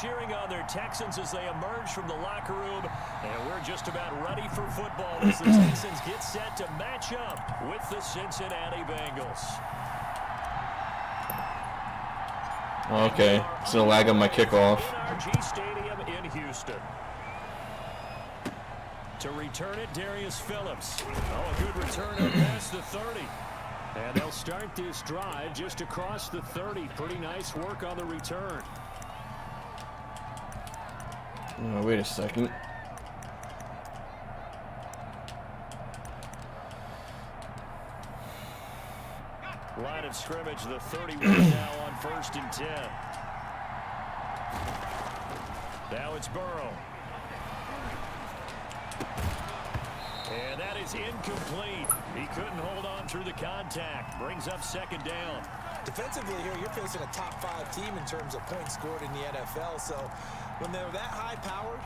cheering on their Texans as they emerge from the locker room. And we're just about ready for football as the Texans get set to match up with the Cincinnati Bengals. Okay, it's gonna lag on my kickoff. NRG Stadium in Houston. To return it, Darius Phillips. Oh, a good return past the 30. And they'll start this drive just across the 30. Pretty nice work on the return. Oh, wait a second. Line of scrimmage, the 31 now on 1st and 10. Now it's Burrow. And that is incomplete. He couldn't hold on through the contact. Brings up 2nd down. Defensively here, you're facing a top-5 team in terms of points scored in the NFL. So when they're that high-powered,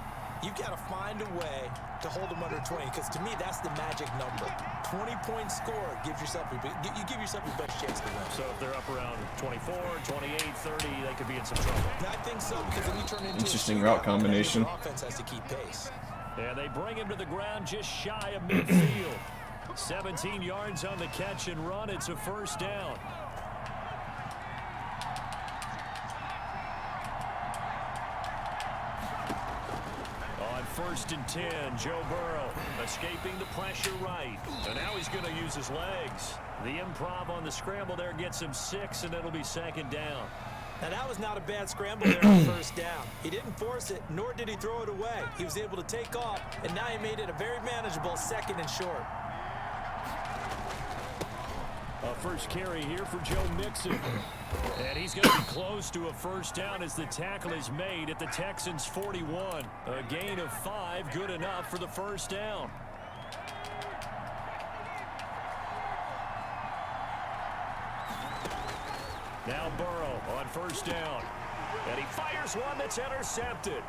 you've got to find a way to hold them under 20. Because to me, that's the magic number. 20 points scored gives yourself you give yourself your best chance to win. So if they're up around 24, 28, 30, they could be in some trouble. I think so, because then you turn into interesting route combination. The offense has to keep pace. And they bring him to the ground just shy of midfield. 17 yards on the catch and run. It's a 1st down. On 1st and 10, Joe Burrow escaping the pressure right. And now he's going to use his legs. The improv on the scramble there gets him 6, and it'll be 2nd down. Now, that was not a bad scramble there on 1st down. He didn't force it, nor did he throw it away. He was able to take off, and now he made it a very manageable 2nd and short. A first carry here for Joe Mixon. And he's going to be close to a 1st down as the tackle is made at the Texans' 41. A gain of 5, good enough for the 1st down. Now Burrow on 1st down. And he fires one that's intercepted.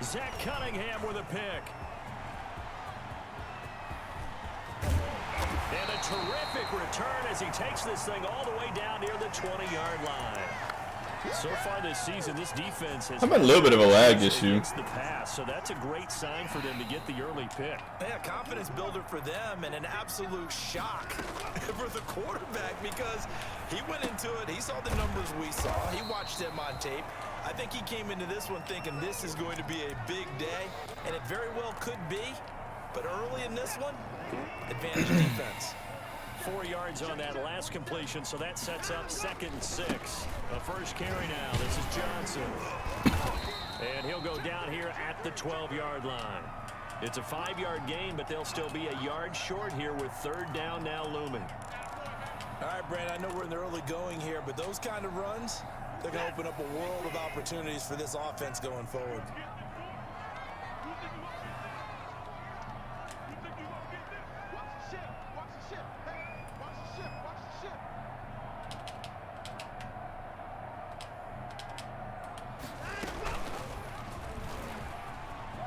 Zach Cunningham with a pick. And a terrific return as he takes this thing all the way down near the 20-yard line. So far this season, this defense has had a little bit of a lag issue. The pass, so that's a great sign for them to get the early pick. Yeah, confidence builder for them and an absolute shock for the quarterback because he went into it. He saw the numbers we saw. He watched them on tape. I think he came into this one thinking this is going to be a big day, and it very well could be. But early in this one, advantage defense. 4 yards on that last completion, so that sets up 2nd and 6. A first carry now. This is Johnson. And he'll go down here at the 12-yard line. It's a 5-yard gain, but they'll still be a yard short here with 3rd down now looming. All right, Brandon, I know we're in the early going here, but those kind of runs, they're going to open up a world of opportunities for this offense going forward.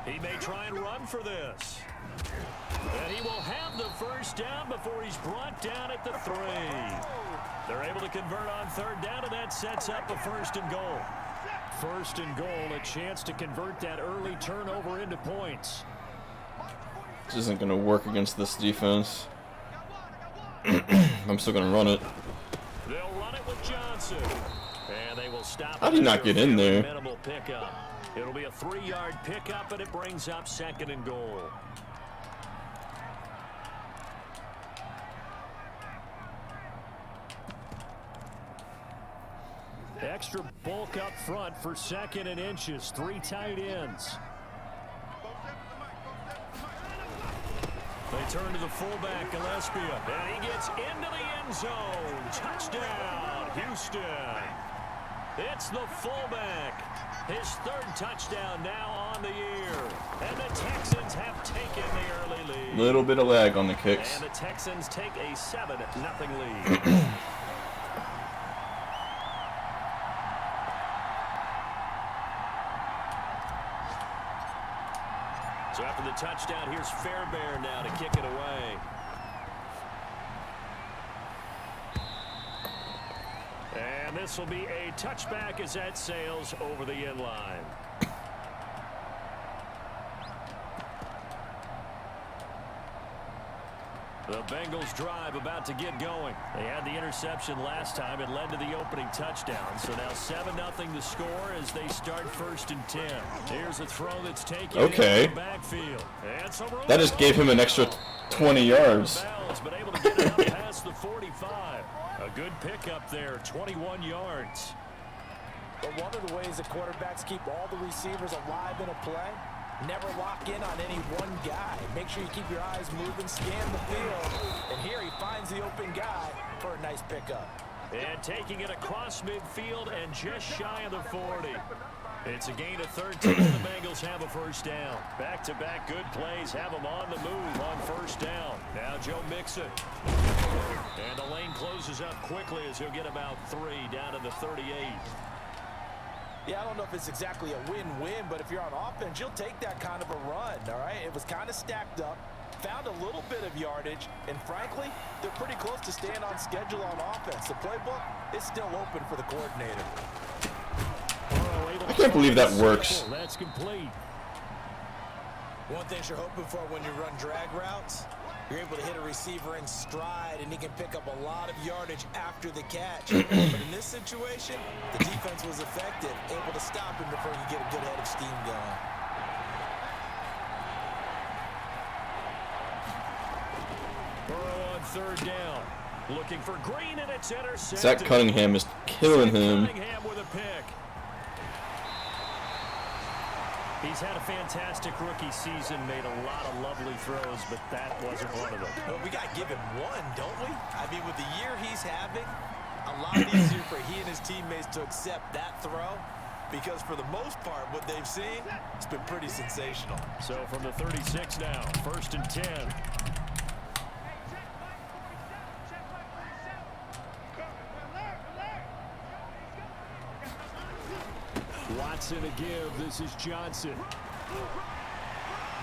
He may try and run for this. And he will have the 1st down before he's brought down at the 3. They're able to convert on 3rd down, and that sets up a 1st and goal. 1st and goal, a chance to convert that early turnover into points. This isn't going to work against this defense. I'm still going to run it. They'll run it with Johnson. And they will stop. How did he not get in there? Minimal pickup. It'll be a 3-yard pickup, and it brings up 2nd and goal. Extra bulk up front for 2nd and inches. 3 tight ends. They turn to the fullback, Gillespie, and he gets into the end zone. Touchdown, Houston. It's the fullback. His 3rd touchdown now on the year. And the Texans have taken the early lead. Little bit of lag on the kicks. And the Texans take a 7-0 lead. So after the touchdown, here's Fairbairn now to kick it away. And this will be a touchback as that sails over the end line. The Bengals drive about to get going. They had the interception last time. It led to the opening touchdown. So now 7-0 the score as they start 1st and 10. Here's a throw that's taken Okay. into the backfield. And some room That just gave him an extra 20 yards. But able to get it up past the 45. A good pickup there, 21 yards. But one of the ways that quarterbacks keep all the receivers alive in a play, never lock in on any one guy. Make sure you keep your eyes moving, scan the field. And here he finds the open guy for a nice pickup. And taking it across midfield and just shy of the 40. It's a gain of 13. The Bengals have a 1st down. Back-to-back good plays have them on the move on 1st down. Now Joe Mixon. And the lane closes up quickly as he'll get about 3 down to the 38. Yeah, I don't know if it's exactly a win-win, but if you're on offense, you'll take that kind of a run, all right? It was kind of stacked up, found a little bit of yardage, and frankly, they're pretty close to staying on schedule on offense. The playbook is still open for the coordinator. I can't believe that works. That's complete. One thing you're hoping for when you run drag routes, you're able to hit a receiver in stride, and he can pick up a lot of yardage after the catch. But in this situation, the defense was effective, able to stop him before you get a good head of steam going. Burrow on 3rd down. Looking for Green, and it's intercepted. Zach Cunningham is killing him. Cunningham with a pick. He's had a fantastic rookie season, made a lot of lovely throws, but that wasn't one of them. Well, we got to give him one, don't we? I mean, with the year he's having, a lot easier for he and his teammates to accept that throw because for the most part, what they've seen, it's been pretty sensational. So from the 36 now, 1st and 10. Watson to give. This is Johnson.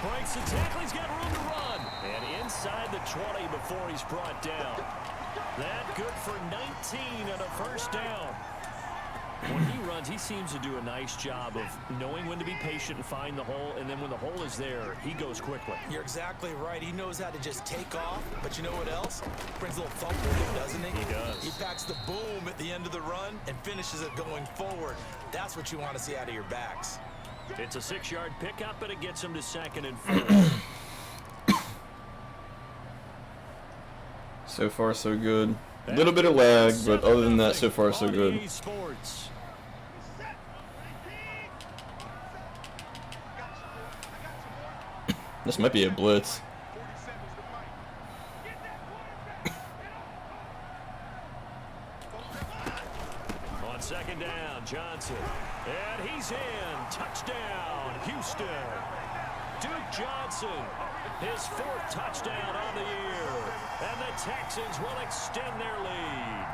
Breaks the tackle. He's got room to run. And inside the 20 before he's brought down. That good for 19 and a 1st down. When he runs, he seems to do a nice job of knowing when to be patient and find the hole, and then when the hole is there, he goes quickly. You're exactly right. He knows how to just take off, but you know what else? Brings a little thump with him, doesn't he? He does. He packs the boom at the end of the run and finishes it going forward. That's what you want to see out of your backs. It's a 6-yard pickup, but it gets him to 2nd and 4. So far, so good. A little bit of lag, but other than that, so far, so good. Sports. This might be a blitz. On 2nd down, Johnson. And he's in. Touchdown, Houston. Duke Johnson, his 4th touchdown on the year. And the Texans will extend their lead.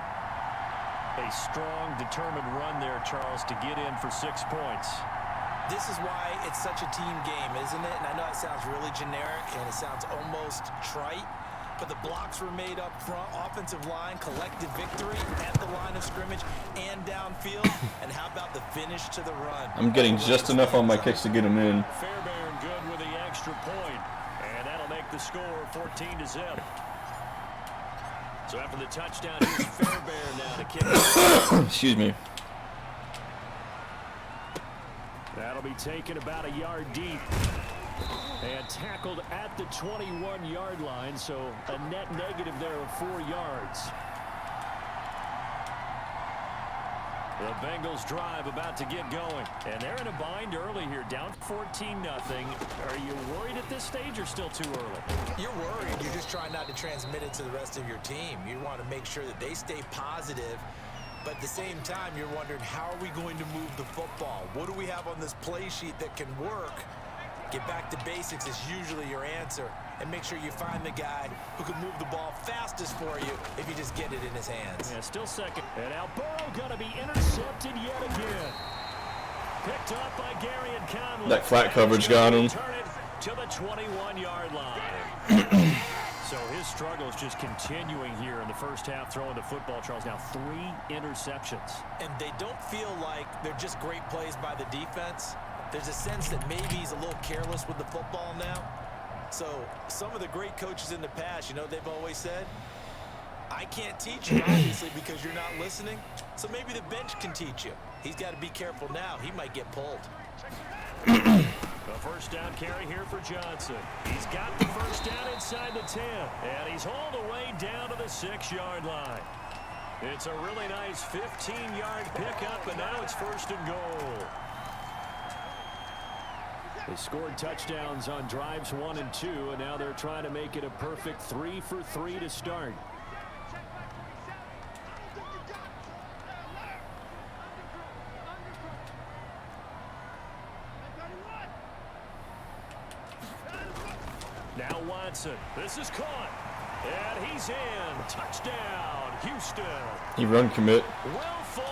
A strong, determined run there, Charles, to get in for 6 points. This is why it's such a team game, isn't it? And I know it sounds really generic and it sounds almost trite, but the blocks were made up front, offensive line, collective victory at the line of scrimmage and downfield. And how about the finish to the run? I'm getting just enough on my kicks to get him in. Fairbairn good with the extra point, and that'll make the score 14-0. So after the touchdown, here's Fairbairn now to kick it. Excuse me. That'll be taken about a yard deep and tackled at the 21-yard line, so a net negative there of 4 yards. The Bengals drive about to get going, and they're in a bind early here, down 14-0. Are you worried at this stage or still too early? You're worried. You're just trying not to transmit it to the rest of your team. You want to make sure that they stay positive. But at the same time, you're wondering, how are we going to move the football? What do we have on this play sheet that can work? Get back to basics is usually your answer. And make sure you find the guy who can move the ball fastest for you if you just get it in his hands. Yeah, still 2nd. And now Burrow going to be intercepted yet again. Picked up by Gary and Conley. That flat coverage got him. Turn it to the 21-yard line. So his struggle is just continuing here in the first half, throwing the football, Charles. Now 3 interceptions. And they don't feel like they're just great plays by the defense. There's a sense that maybe he's a little careless with the football now. So some of the great coaches in the past, you know, they've always said, I can't teach you, obviously, because you're not listening. So maybe the bench can teach you. He's got to be careful now. He might get pulled. A first down carry here for Johnson. He's got the first down inside the 10. And he's all the way down to the 6-yard line. It's a really nice 15-yard pickup, and now it's first and goal. They scored touchdowns on drives 1 and 2, and now they're trying to make it a perfect 3 for 3 to start. Now Watson. This is caught. And he's in. Touchdown, Houston. He run commit. Will Fuller.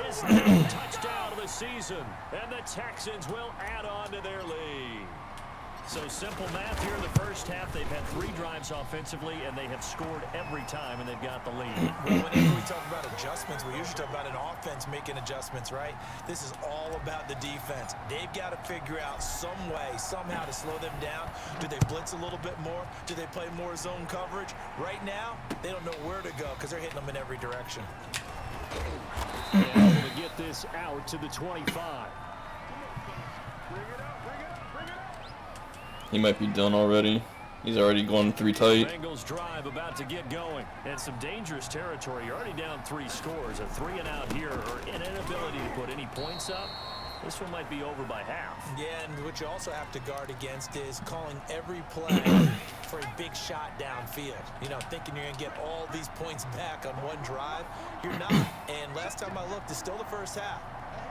His 9th touchdown of the season. And the Texans will add on to their lead. So simple math here in the first half. They've had 3 drives offensively, and they have scored every time, and they've got the lead. Well, whenever we talk about adjustments, we usually talk about an offense making adjustments, right? This is all about the defense. They've got to figure out some way, somehow to slow them down. Do they blitz a little bit more? Do they play more zone coverage? Right now, they don't know where to go because they're hitting them in every direction. And able to get this out to the 25. He might be done already. He's already gone 3 tight. Bengals drive about to get going. And some dangerous territory. You're already down 3 scores. A 3 and out here, or an inability to put any points up. This one might be over by half. Yeah, and what you also have to guard against is calling every play for a big shot downfield. You know, thinking you're going to get all these points back on one drive. You're not. And last time I looked, it's still the first half.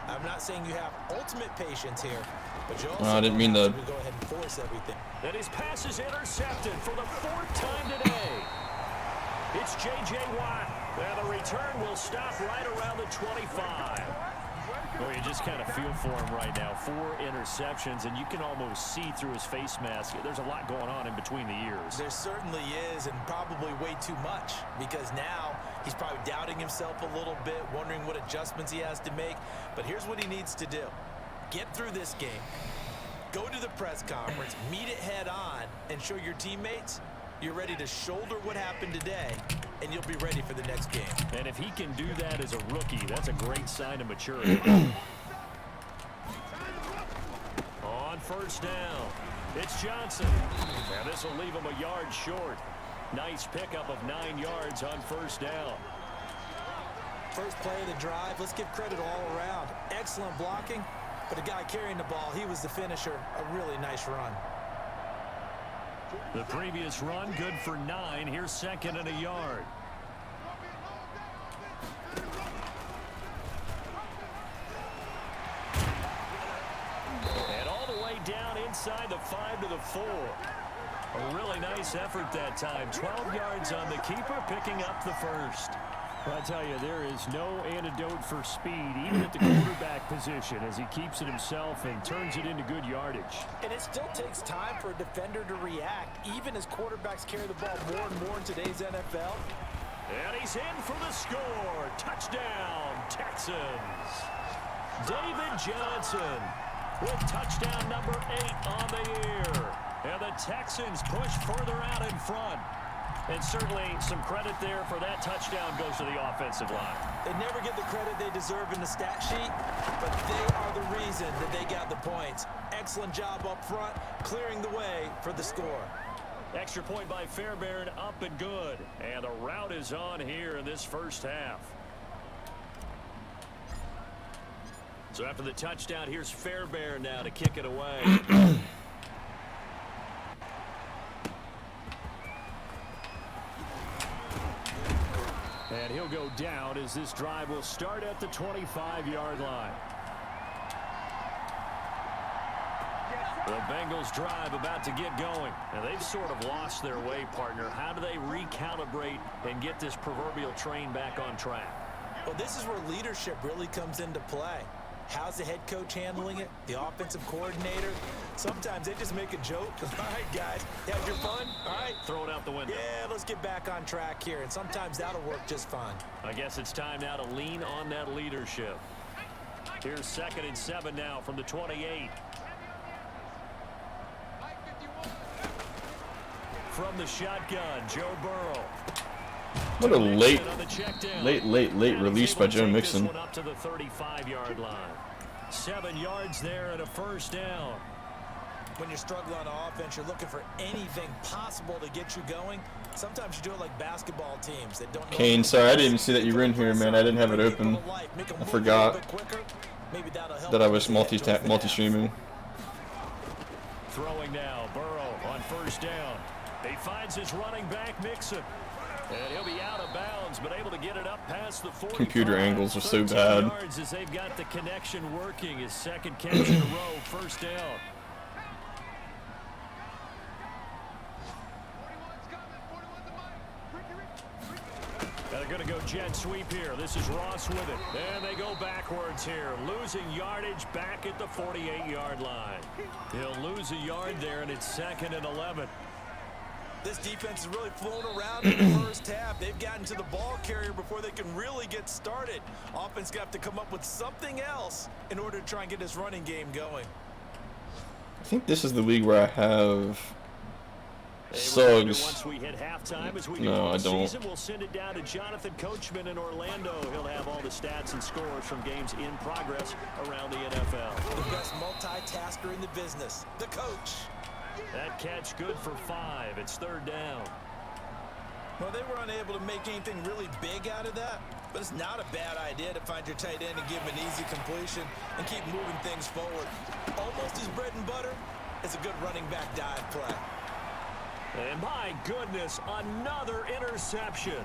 I'm not saying you have ultimate patience here, but you also I didn't mean to go ahead and force everything. And his pass is intercepted for the 4th time today. It's J.J. Watt. And the return will stop right around the 25. Well, you just kind of feel for him right now. 4 interceptions, and you can almost see through his face mask. There's a lot going on in between the ears. There certainly is, and probably way too much, because now he's probably doubting himself a little bit, wondering what adjustments he has to make. But here's what he needs to do. Get through this game, go to the press conference, meet it head on, and show your teammates you're ready to shoulder what happened today, and you'll be ready for the next game. And if he can do that as a rookie, that's a great sign of maturity. On first down, it's Johnson. And this will leave him a yard short. Nice pickup of 9 yards on first down. First play of the drive, let's give credit all around. Excellent blocking, but the guy carrying the ball, he was the finisher. A really nice run. The previous run, good for 9. Here's 2nd and a yard. And all the way down inside the 5 to the 4. A really nice effort that time. 12 yards on the keeper, picking up the first. I tell you, there is no antidote for speed, even at the quarterback position, as he keeps it himself and turns it into good yardage. And it still takes time for a defender to react, even as quarterbacks carry the ball more and more in today's NFL. And he's in for the score. Touchdown, Texans. David Johnson with touchdown number 8 on the year. And the Texans push further out in front. And certainly some credit there for that touchdown goes to the offensive line. They never get the credit they deserve in the stat sheet, but they are the reason that they got the points. Excellent job up front, clearing the way for the score. Extra point by Fairbairn, up and good. And the route is on here in this first half. So after the touchdown, here's Fairbairn now to kick it away. And he'll go down as this drive will start at the 25-yard line. The Bengals drive about to get going. And they've sort of lost their way, partner. How do they recalibrate and get this proverbial train back on track? Well, this is where leadership really comes into play. How's the head coach handling it? The offensive coordinator? Sometimes they just make a joke. All right, guys, had your fun? All right. Throw it out the window. Yeah, let's get back on track here. And sometimes that'll work just fine. I guess it's time now to lean on that leadership. Here's 2nd and 7 now from the 28. from the shotgun, Joe Burrow. What a late release by Joe Mixon. Up to the 35-yard line. 7 yards there and a first down. When you're struggling on offense, you're looking for anything possible to get you going. Sometimes you do it like basketball teams that don't know. Kane, sorry, I didn't even see that you were in here, man. I didn't have it open. I forgot that I was multi-streaming. Throwing now, Burrow on first down. He finds his running back, Mixon. And he'll be out of bounds, but able to get it up past the 45. Computer angles are so bad. Yards as they've got the connection working. His second catch in a row, first down. They're going to go jet sweep here. This is Ross with it. And they go backwards here. Losing yardage back at the 48-yard line. He'll lose a yard there, and it's 2nd and 11. This defense has really flown around in the first half. They've gotten to the ball carrier before they can really get started. Offense got to come up with something else in order to try and get this running game going. I think this is the league where I have Suggs. Once we hit halftime, as we No, I don't. Season, we'll send it down to Jonathan Coachman in Orlando. He'll have all the stats and scores from games in progress around the NFL. The best multitasker in the business, the coach. That catch good for 5. It's 3rd down. Well, they were unable to make anything really big out of that, but it's not a bad idea to find your tight end and give him an easy completion and keep moving things forward. Almost his bread and butter. It's a good running back dive play. And my goodness, another interception.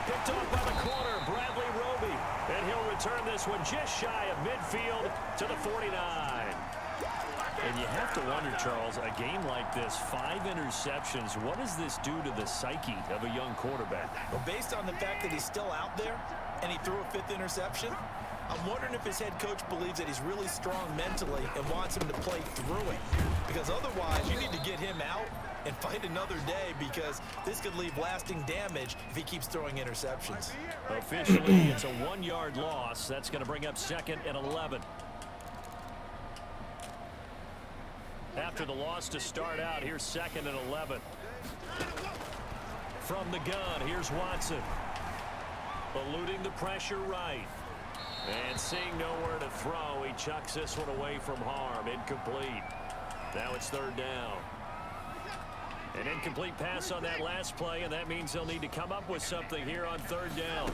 Picked off by the corner, Bradley Roby. And he'll return this one just shy of midfield to the 49. And you have to wonder, Charles, a game like this, 5 interceptions, what does this do to the psyche of a young quarterback? Well, based on the fact that he's still out there and he threw a 5th interception, I'm wondering if his head coach believes that he's really strong mentally and wants him to play through it. Because otherwise, you need to get him out and fight another day, because this could leave lasting damage if he keeps throwing interceptions. Officially, it's a 1-yard loss. That's going to bring up 2nd and 11. After the loss to start out, here's 2nd and 11. From the gun, here's Watson. Eluding the pressure right. And seeing nowhere to throw, he chucks this one away from harm. Incomplete. Now it's 3rd down. An incomplete pass on that last play, and that means they'll need to come up with something here on 3rd down.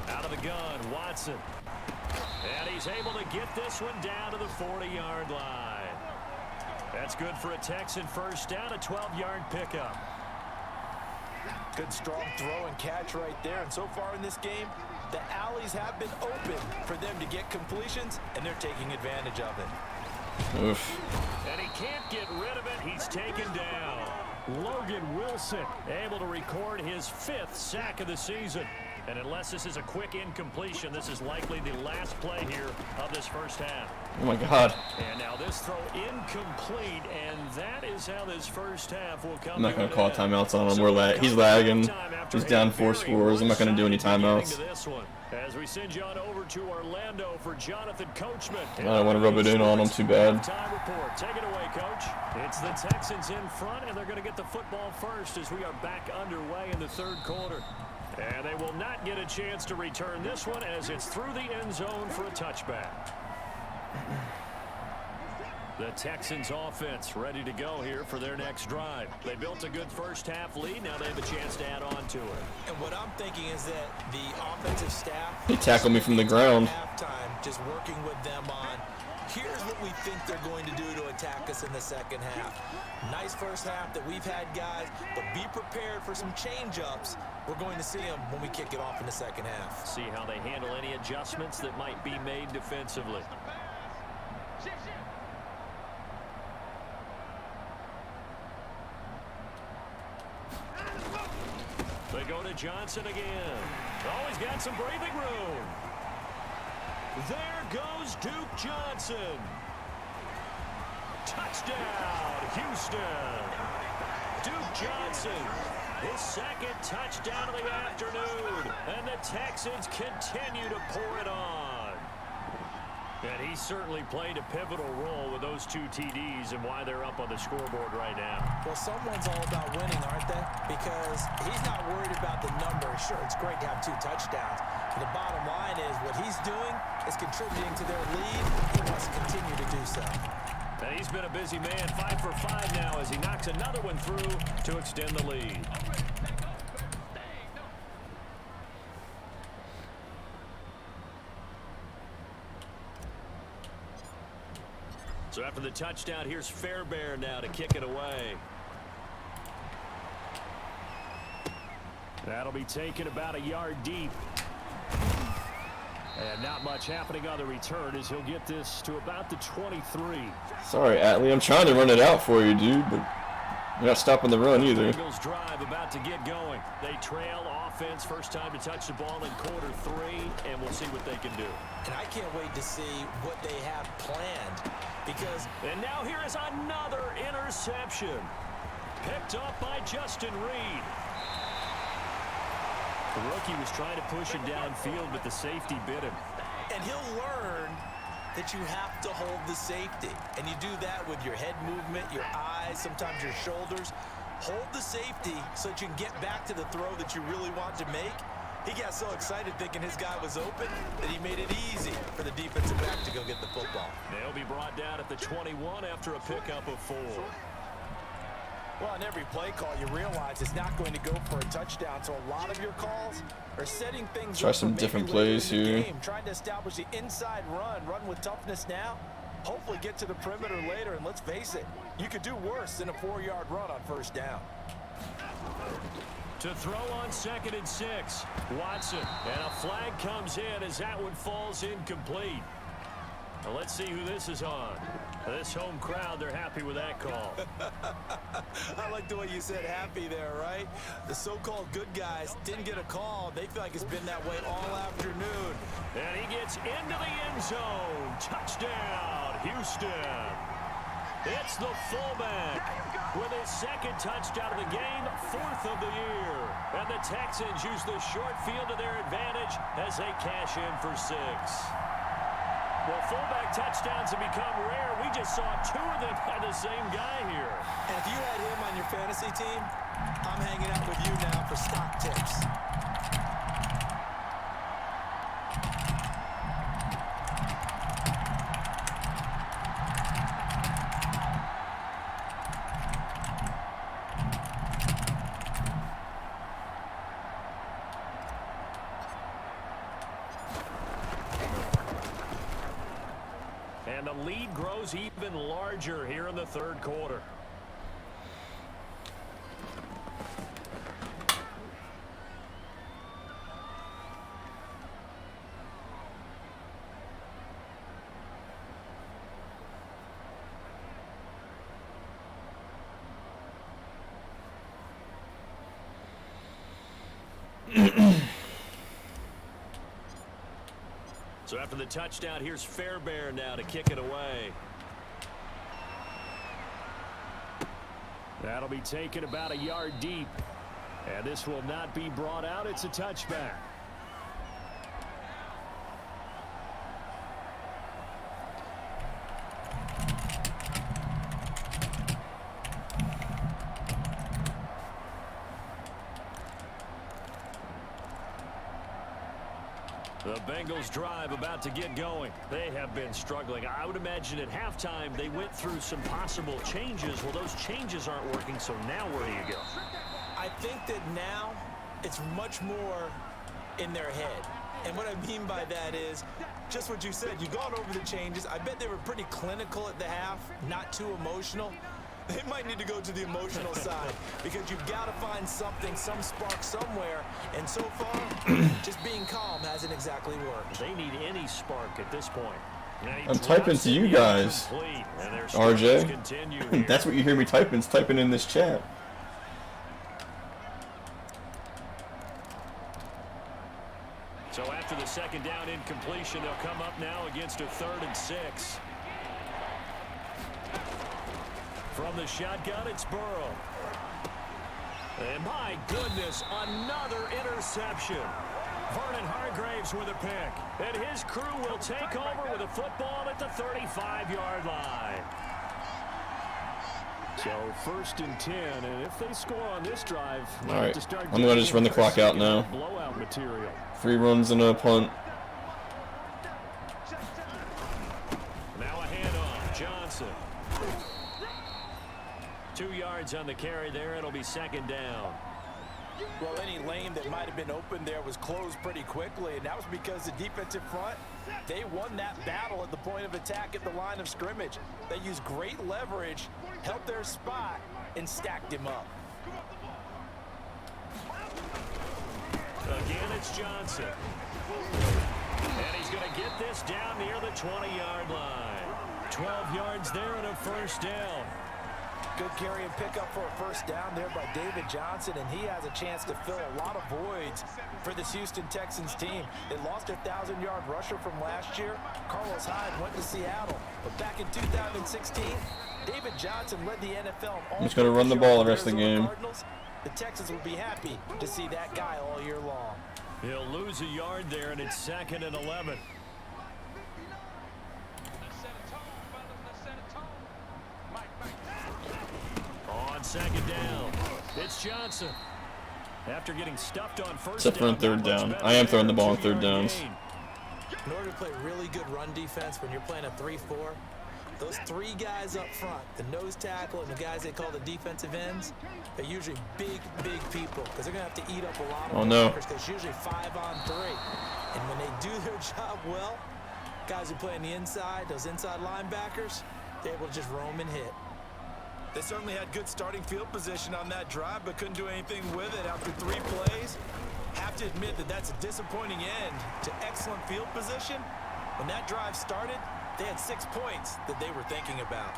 Out of the gun, Watson. And he's able to get this one down to the 40-yard line. That's good for a Texan first down, a 12-yard pickup. Good strong throw and catch right there. And so far in this game, the alleys have been open for them to get completions, and they're taking advantage of it. Oof. And he can't get rid of it. He's taken down. Logan Wilson able to record his 5th sack of the season. And unless this is a quick incompletion, this is likely the last play here of this first half. Oh my God. And now this throw incomplete, and that is how this first half will come. I'm not going to call timeouts on him. He's lagging. He's down 4 scores. I'm not going to do any timeouts. As we send you on over to Orlando for Jonathan Coachman. I don't want to rub it in on him too bad. Time report. Take it away, Coach. It's the Texans in front, and they're going to get the football first as we are back underway in the 3rd quarter. And they will not get a chance to return this one as it's through the end zone for a touchback. The Texans offense ready to go here for their next drive. They built a good first half lead. Now they have a chance to add on to it. And what I'm thinking is that the offensive staff... He tackled me from the ground. ...halftime, just working with them on, here's what we think they're going to do to attack us in the second half. Nice first half that we've had, guys, but be prepared for some change-ups. We're going to see them when we kick it off in the second half. See how they handle any adjustments that might be made defensively. They go to Johnson again. Oh, he's got some breathing room. There goes Duke Johnson. Touchdown, Houston. Duke Johnson, his 2nd touchdown of the afternoon. And the Texans continue to pour it on. And he certainly played a pivotal role with those 2 TDs and why they're up on the scoreboard right now. Well, someone's all about winning, aren't they? Because he's not worried about the number. Sure, it's great to have 2 touchdowns. But the bottom line is what he's doing is contributing to their lead. He wants to continue to do so. And he's been a busy man, 5 for 5 now as he knocks another one through to extend the lead. So after the touchdown, here's Fairbairn now to kick it away. That'll be taken about a yard deep. And not much happening on the return as he'll get this to about the 23. Sorry, Atlee. I'm trying to run it out for you, dude, but you're not stopping the run either. Bengals drive about to get going. They trail offense, first time to touch the ball in quarter 3, and we'll see what they can do. And I can't wait to see what they have planned because... And now here is another interception. Picked up by Justin Reed. The rookie was trying to push it downfield, but the safety bit him. And he'll learn that you have to hold the safety. And you do that with your head movement, your eyes, sometimes your shoulders. Hold the safety so that you can get back to the throw that you really want to make. He got so excited thinking his guy was open that he made it easy for the defensive back to go get the football. They'll be brought down at the 21 after a pickup of 4. Well, on every play call, you realize it's not going to go for a touchdown, so a lot of your calls are setting things Try up some for different maybe later plays in the here. game, trying to establish the inside run with toughness now. Hopefully get to the perimeter later, and let's face it, you could do worse than a 4-yard run on first down. To throw on 2nd and 6, Watson, and a flag comes in as that one falls incomplete. Now let's see who this is on. This home crowd, they're happy with that call. I like the way you said happy there, right? The so-called good guys didn't get a call. They feel like it's been that way all afternoon. And he gets into the end zone. Touchdown, Houston. It's the fullback with his 2nd touchdown of the game, 4th of the year. And the Texans use the short field to their advantage as they cash in for 6. Well, fullback touchdowns have become rare. We just saw 2 of them by the same guy here. And if you had him on your fantasy team, I'm hanging out with you now for stock tips. And the lead grows even larger here in the 3rd quarter. So after the touchdown, here's Fairbairn now to kick it away. That'll be taken about a yard deep. And this will not be brought out. It's a touchback. The Bengals drive about to get going. They have been struggling. I would imagine at halftime they went through some possible changes. Well, those changes aren't working, so now where do you go? I think that now it's much more in their head. And what I mean by that is just what you said. You've gone over the changes. I bet they were pretty clinical at the half, not too emotional. They might need to go to the emotional side because you've got to find something, some spark somewhere. And so far, just being calm hasn't exactly worked. They need any spark at this point. I'm typing to you guys, RJ. That's what you hear me typing. It's typing in this chat. So after the 2nd down incompletion, they'll come up now against a 3rd and 6. From the shotgun, it's Burrow. And my goodness, another interception. Vernon Hargraves with a pick. And his crew will take over with a football at the 35-yard line. So 1st and 10, and if they score on this drive, all right, I'm going to just run the clock out now. Blowout material. 3 runs and a punt. Now a handoff, Johnson. 2 yards on the carry there. It'll be 2nd down. Well, any lane that might have been open there was closed pretty quickly, and that was because the defensive front, they won that battle at the point of attack at the line of scrimmage. They used great leverage, held their spot, and stacked him up. Again, it's Johnson. And he's going to get this down near the 20-yard line. 12 yards there and a 1st down. Good carry and pickup for a 1st down there by David Johnson, and he has a chance to fill a lot of voids for this Houston Texans team. They lost their 1,000-yard rusher from last year. Carlos Hyde went to Seattle, but back in 2016, David Johnson led the NFL. I'm just going to run the ball the rest of the game. The Texans will be happy to see that guy all year long. He'll lose a yard there, and it's 2nd and 11. On 2nd down, it's Johnson. After getting stuffed on 1st Except for on down, 3rd down. I am throwing the ball on 3rd downs. In order to play really good run defense when you're playing a 3-4, those 3 guys up front, the nose tackle and the guys they call the defensive ends, they're usually big people because they're going to have to eat up a lot of blockers because it's usually 5 on 3. And when they do their job well, guys who play on the inside, those inside linebackers, they're able to just roam and hit. They certainly had good starting field position on that drive, but couldn't do anything with it after 3 plays. Have to admit that that's a disappointing end to excellent field position. When that drive started, they had 6 points that they were thinking about.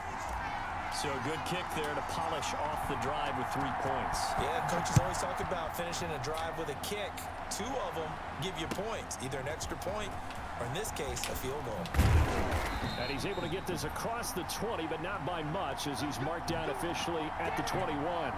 So a good kick there to polish off the drive with 3 points. Yeah, coaches always talk about finishing a drive with a kick. 2 of them give you points, either an extra point or in this case, a field goal. And he's able to get this across the 20, but not by much as he's marked down officially at the 21.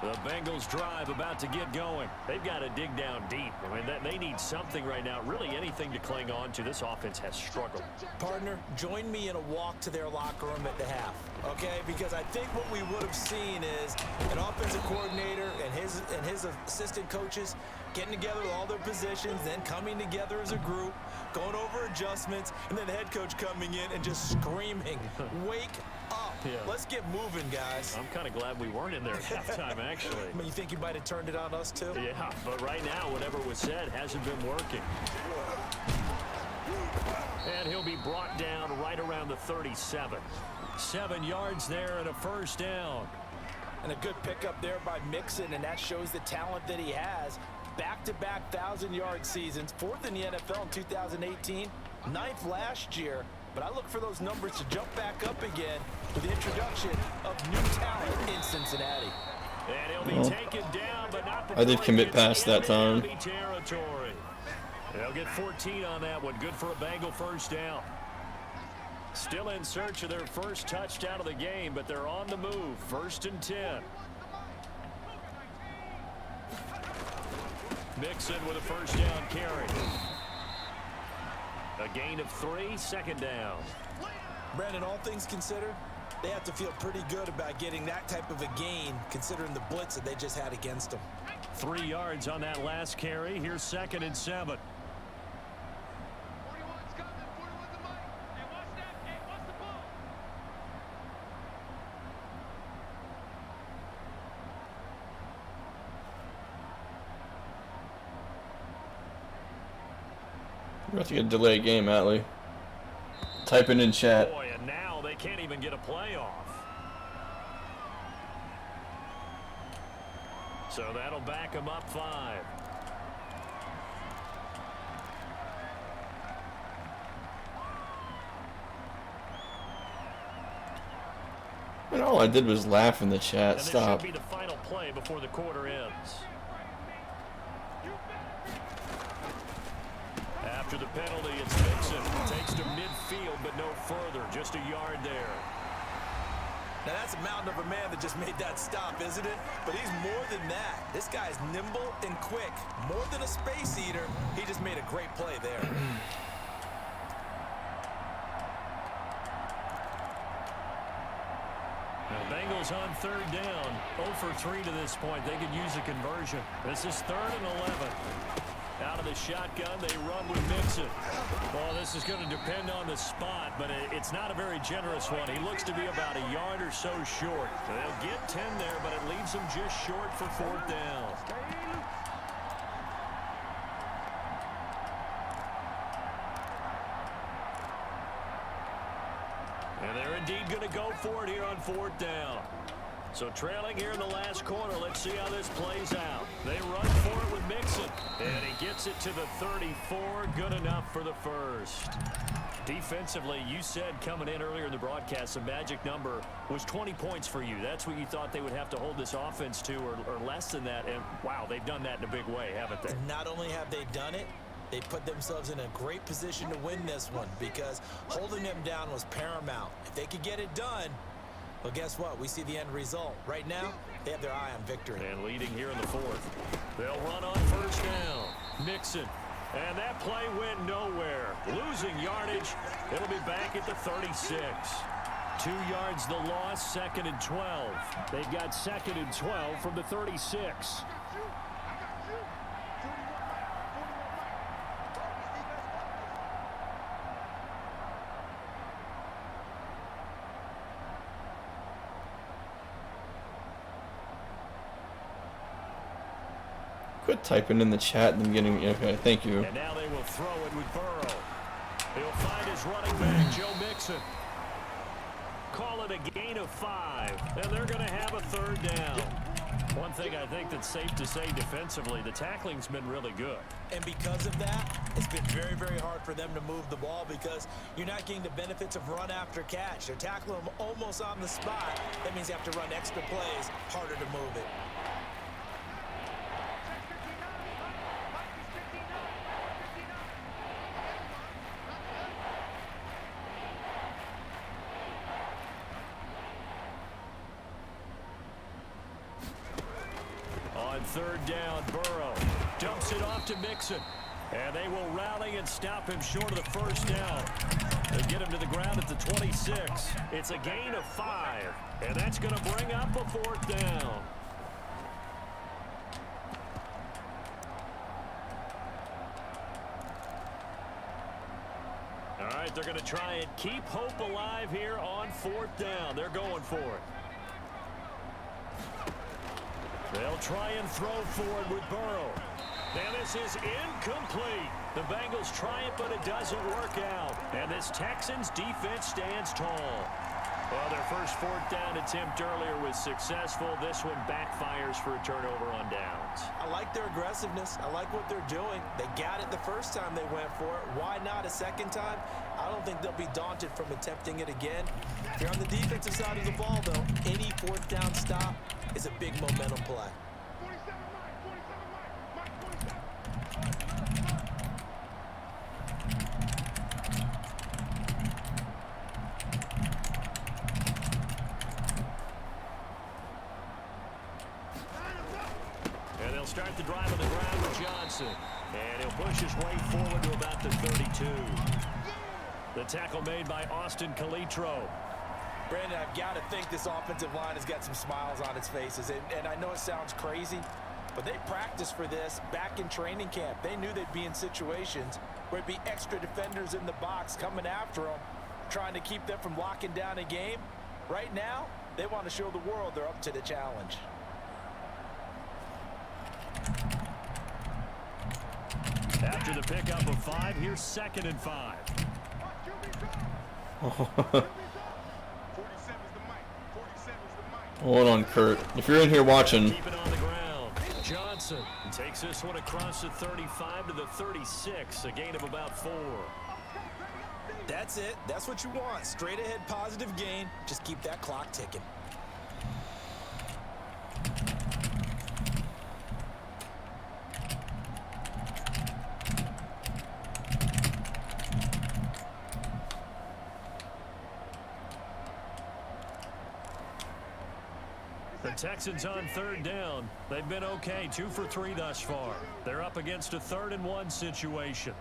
The Bengals drive about to get going. They've got to dig down deep. I mean, they need something right now, really anything to cling on to. This offense has struggled. Partner, join me in a walk to their locker room at the half, okay? Because I think what we would have seen is an offensive coordinator and his assistant coaches getting together with all their positions, then coming together as a group, going over adjustments, and then the head coach coming in and just screaming, wake up. Yeah. Let's get moving, guys. I'm kind of glad we weren't in there at halftime, actually. I mean, you think you might have turned it on us, too? Yeah, but right now, whatever was said hasn't been working. And he'll be brought down right around the 37. 7 yards there and a 1st down. And a good pickup there by Mixon, and that shows the talent that he has. Back-to-back 1,000-yard seasons, 4th in the NFL in 2018, 9th last year. But I look for those numbers to jump back up again with the introduction of new talent in Cincinnati. And he'll be taken down, but not I did commit past that time. Territory. They'll get 14 on that one. Good for a Bengal 1st down. Still in search of their first touchdown of the game, but they're on the move. 1st and 10. Mixon with a 1st down carry. A gain of 3, 2nd down. Brandon, all things considered, they have to feel pretty good about getting that type of a gain, considering the blitz that they just had against them. 3 yards on that last carry. Here's 2nd and 7. We're about to get a delayed game, Atlee. Type it in chat. Boy, and now they can't even get a playoff. So that'll back them up 5. And all I did was laugh in the chat. Stop. This should be the final play before the quarter ends. After the penalty, it's Mixon. Takes to midfield, but no further. Just a yard there. Now, that's a mountain of a man that just made that stop, isn't it? But he's more than that. This guy's nimble and quick. More than a space eater, he just made a great play there. Now, Bengals on third down. 0 for 3 to this point. They could use a conversion. This is 3rd and 11. Out of the shotgun, they run with Mixon. Well, this is going to depend on the spot, but it's not a very generous one. He looks to be about a yard or so short. They'll get 10 there, but it leaves them just short for 4th down. And they're indeed going to go for it here on 4th down. So trailing here in the last quarter, let's see how this plays out. They run for it with Mixon, and he gets it to the 34. Good enough for the first. Defensively, you said coming in earlier in the broadcast, the magic number was 20 points for you. That's what you thought they would have to hold this offense to, or less than that. And, wow, they've done that in a big way, haven't they? Not only have they done it, they put themselves in a great position to win this one because holding them down was paramount. If they could get it done, well, guess what? We see the end result. Right now, they have their eye on victory. And leading here in the 4th. They'll run on 1st down. Mixon. And that play went nowhere. Losing yardage. It'll be back at the 36. 2 yards the loss, 2nd and 12. They've got 2nd and 12 from the 36. Quit typing in the chat and then getting me. Okay, thank you. And now they will throw it with Burrow. He'll find his running back, Joe Mixon. Call it a gain of 5, and they're going to have a 3rd down. One thing I think that's safe to say defensively, the tackling's been really good. And because of that, it's been very, very hard for them to move the ball because you're not getting the benefits of run after catch. They're tackling them almost on the spot. That means you have to run extra plays, harder to move it. On 3rd down, Burrow dumps it off to Mixon. And they will rally and stop him short of the 1st down. They get him to the ground at the 26. It's a gain of 5. And that's going to bring up a 4th down. All right, they're going to try and keep hope alive here on 4th down. They're going for it. They'll try and throw forward with Burrow. And this is incomplete. The Bengals try it, but it doesn't work out. And this Texans defense stands tall. Well, their first 4th down attempt earlier was successful. This one backfires for a turnover on downs. I like their aggressiveness. I like what they're doing. They got it the first time they went for it. Why not a second time? I don't think they'll be daunted from attempting it again. If you're on the defensive side of the ball, though, any 4th down stop is a big momentum play. And they'll start the drive on the ground with Johnson. And he'll push his way forward to about the 32. The tackle made by Austin Calitro. Brandon, I've got to think this offensive line has got some smiles on its faces. And I know it sounds crazy, but they practiced for this back in training camp. They knew they'd be in situations where it'd be extra defenders in the box coming after them, trying to keep them from locking down a game. Right now, they want to show the world they're up to the challenge. After the pickup of 5, here's 2nd and 5. Hold on, Kurt. If you're in here watching. Keep it on the ground. Johnson takes this one across the 35 to the 36, a gain of about 4. That's it. That's what you want. Straight ahead positive gain. Just keep that clock ticking. Texans on third down. They've been okay, 2 for 3 thus far. They're up against a 3rd and 1 situation.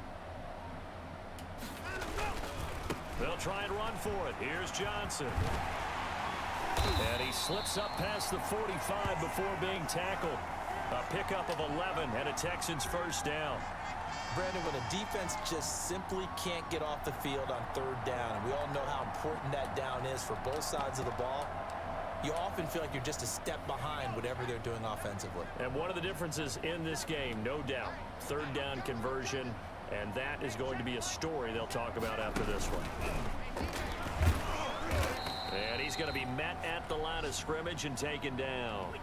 They'll try and run for it. Here's Johnson. And he slips up past the 45 before being tackled. A pickup of 11 and a Texans first down. Brandon, when a defense just simply can't get off the field on third down, and we all know how important that down is for both sides of the ball, you often feel like you're just a step behind whatever they're doing offensively. And one of the differences in this game, no doubt, third down conversion, and that is going to be a story they'll talk about after this one. And he's going to be met at the line of scrimmage and taken down.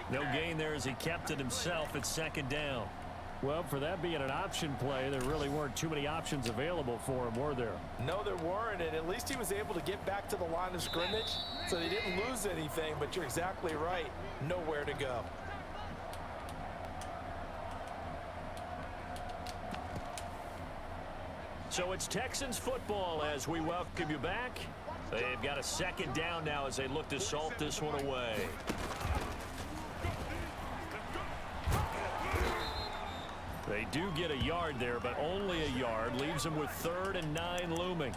No gain there as he kept it himself at 2nd down. Well, for that being an option play, there really weren't too many options available for him, were there? No, there weren't, and at least he was able to get back to the line of scrimmage, so they didn't lose anything, but you're exactly right. Nowhere to go. So it's Texans football as we welcome you back. They've got a 2nd down now as they look to salt this one away. They do get a yard there, but only a yard. Leaves them with 3rd and 9 looming.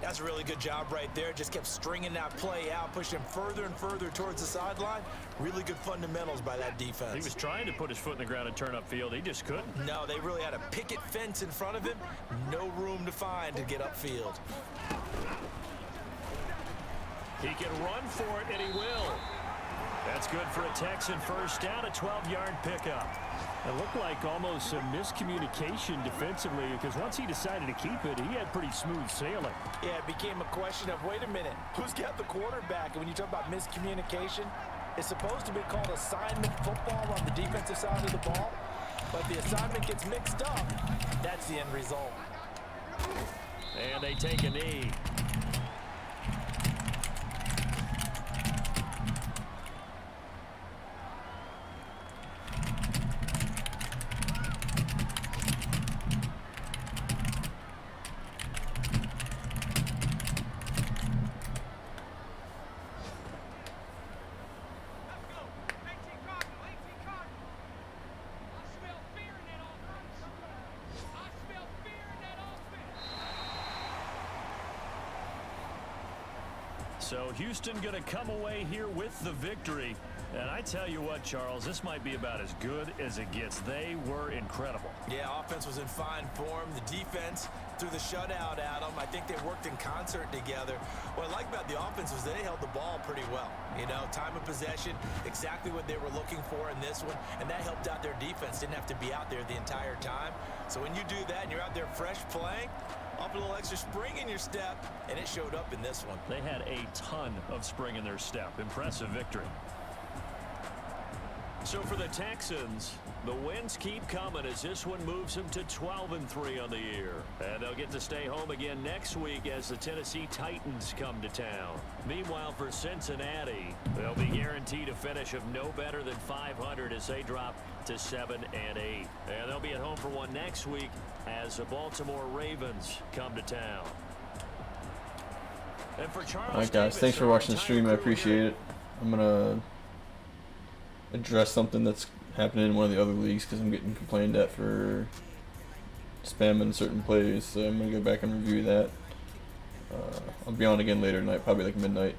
That's a really good job right there. Just kept stringing that play out, pushing him further and further towards the sideline. Really good fundamentals by that defense. He was trying to put his foot in the ground and turn upfield. He just couldn't. No, they really had a picket fence in front of him. No room to find to get upfield. He can run for it, and he will. That's good for a Texan first down, a 12-yard pickup. It looked like almost a miscommunication defensively because once he decided to keep it, he had pretty smooth sailing. Yeah, it became a question of, wait a minute, who's got the quarterback? And when you talk about miscommunication, it's supposed to be called assignment football on the defensive side of the ball. But the assignment gets mixed up. That's the end result. And they take a knee. So Houston going to come away here with the victory. And I tell you what, Charles, this might be about as good as it gets. They were incredible. Yeah, offense was in fine form. The defense threw the shutout at them. I think they worked in concert together. What I like about the offense was they held the ball pretty well. You know, time of possession, exactly what they were looking for in this one. And that helped out their defense. Didn't have to be out there the entire time. So when you do that and you're out there fresh playing, up a little extra spring in your step, and it showed up in this one. They had a ton of spring in their step. Impressive victory. So for the Texans, the wins keep coming as this one moves them to 12-3 on the year. And they'll get to stay home again next week as the Tennessee Titans come to town. Meanwhile, for Cincinnati, they'll be guaranteed a finish of no better than 500 as they drop to 7-8. And they'll be at home for one next week as the Baltimore Ravens come to town. And for Charles, all right, guys, thanks for watching the stream. I appreciate it. I'm gonna address something that's happening in one of the other leagues because I'm getting complained at for spamming certain plays, so I'm gonna go back and review that. I'll be on again later tonight, probably like midnight.